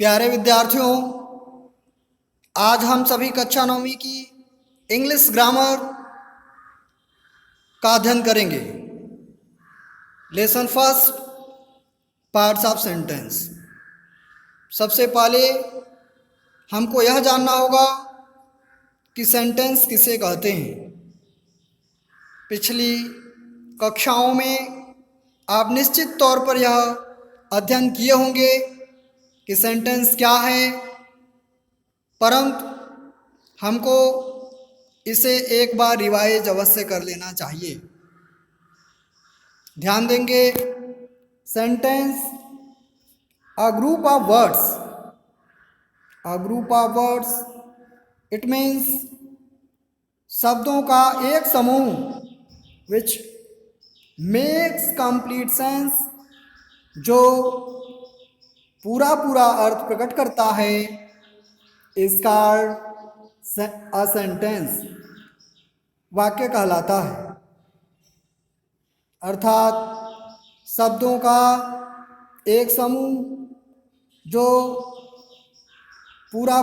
प्यारे विद्यार्थियों, आज हम सभी कक्षा 9वीं की इंग्लिश ग्रामर का अध्ययन करेंगे। Lesson first, parts of sentence. सबसे पहले हमको यह जानना होगा कि सेंटेंस किसे कहते हैं। पिछली कक्षाओं में आप निश्चित तौर पर यह अध्ययन किए होंगे कि सेंटेंस क्या है, परंतु हमको इसे एक बार रिवाइज अवश्य कर लेना चाहिए। ध्यान देंगे, sentence a group of words, it means शब्दों का एक समूह विच मेक्स कंप्लीट सेंस, जो पूरा अर्थ प्रकट करता है, इज कॉल्ड अ सेंटेंस, वाक्य कहलाता है। अर्थात शब्दों का एक समूह जो पूरा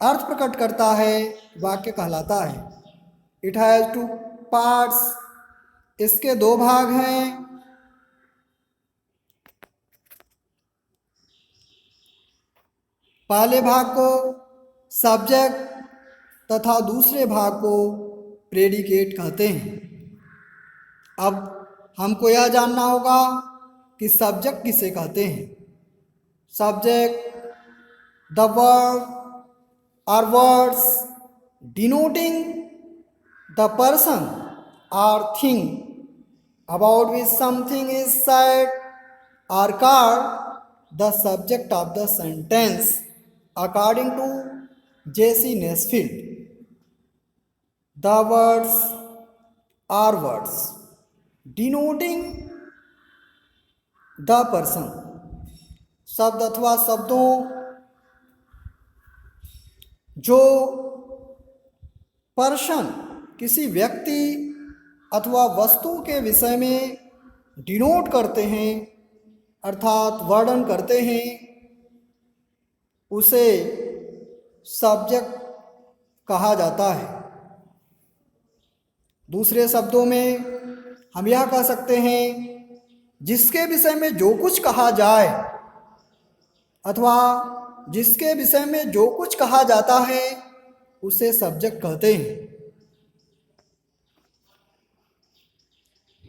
अर्थ प्रकट करता है, वाक्य कहलाता है। इट हैज़ टू पार्ट्स, इसके दो भाग हैं। पहले भाग को सब्जेक्ट तथा दूसरे भाग को प्रेडिकेट कहते हैं। अब हमको यह जानना होगा कि सब्जेक्ट किसे कहते हैं। Subject the word or words denoting the person or thing about which something is said are called the subject of the sentence according to J.C. Nesfield. The words are words denoting the person. शब्द अथवा शब्दों जो person किसी व्यक्ति अथवा वस्तु के विषय में डिनोट करते हैं, अर्थात वर्णन करते हैं, उसे सब्जेक्ट कहा जाता है। दूसरे शब्दों में हम यह कह सकते हैं, जिसके विषय में जो कुछ कहा जाए अथवा जिसके विषय में जो कुछ कहा जाता है, उसे सब्जेक्ट कहते हैं।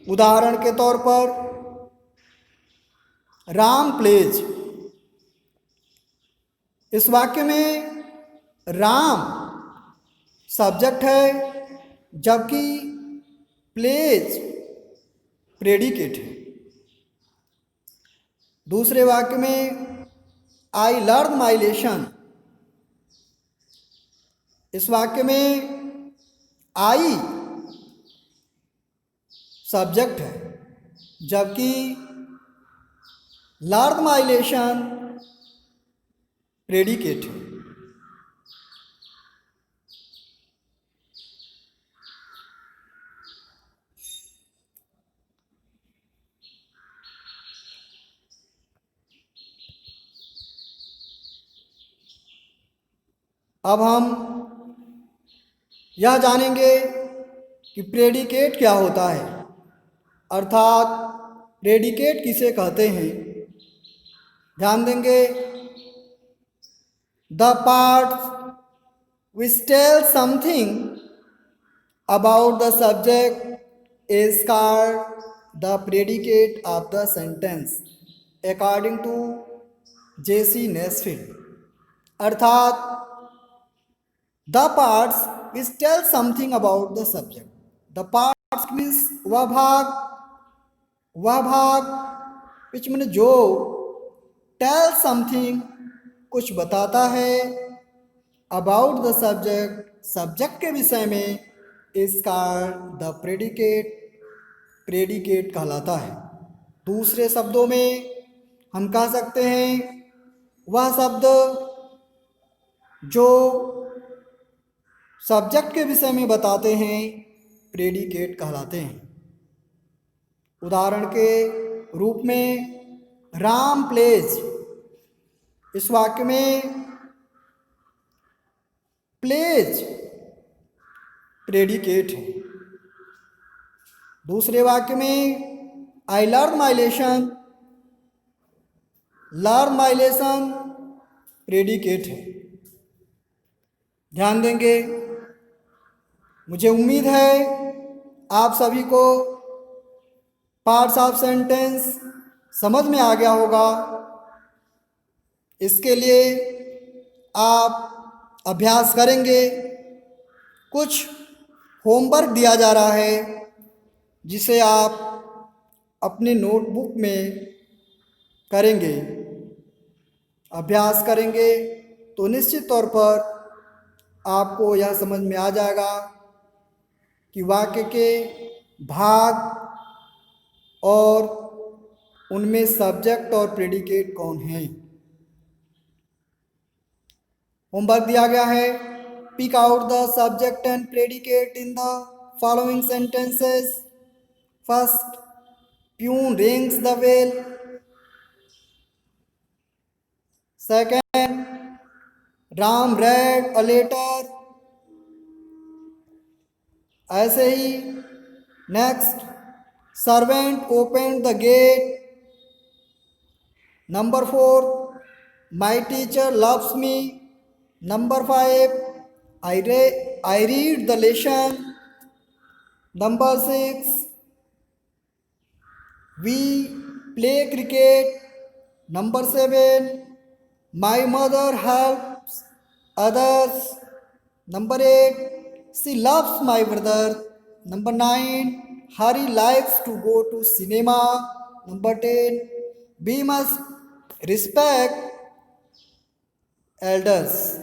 उदाहरण के तौर पर राम प्लेज, इस वाक्य में राम सब्जेक्ट है, जबकि प्लेज प्रेडिकेट है। दूसरे वाक्य में आई लर्न माई लेसन, इस वाक्य में आई सब्जेक्ट है, जबकि लर्न माई लेसन प्रेडिकेट है। अब हम यह जानेंगे कि प्रेडिकेट क्या होता है, अर्थात प्रेडिकेट किसे कहते हैं। ध्यान देंगे, the parts which tell something about the subject is called the predicate of the sentence according to J.C. Nesfield. अर्थात the parts which tell something about the subject. The parts means वह भाग which means जो tell something कुछ बताता है, about the subject subject के विषय में, इस कॉल्ड द प्रेडिकेट कहलाता है। दूसरे शब्दों में हम कह सकते हैं, वह शब्द जो सब्जेक्ट के विषय में बताते हैं, प्रेडिकेट कहलाते हैं। उदाहरण के रूप में राम प्लेज, इस वाक्य में प्लेज प्रेडिकेट है। दूसरे वाक्य में I learn my lesson, learn my lesson predicate है। ध्यान देंगे। मुझे उम्मीद है आप सभी को पार्ट्स ऑफ सेंटेंस समझ में आ गया होगा। इसके लिए आप अभ्यास करेंगे। कुछ होमवर्क दिया जा रहा है जिसे आप अपने नोटबुक में करेंगे, अभ्यास करेंगे तो निश्चित तौर पर आपको यह समझ में आ जाएगा कि वाक्य के भाग और उनमें सब्जेक्ट और प्रेडिकेट कौन है। होमवर्क दिया गया है, pick out the subject and predicate in the following sentences. First, peon rings the bell. Second, Ram read a letter. ऐसे ही next, servant open the gate. Number 4, my teacher loves me. Number 5, I read the lesson. Number 6, we play cricket. Number 7, my mother helps others. Number 8, she loves my brother. Number 9, Hari likes to go to cinema. Number 10, we must respect elders.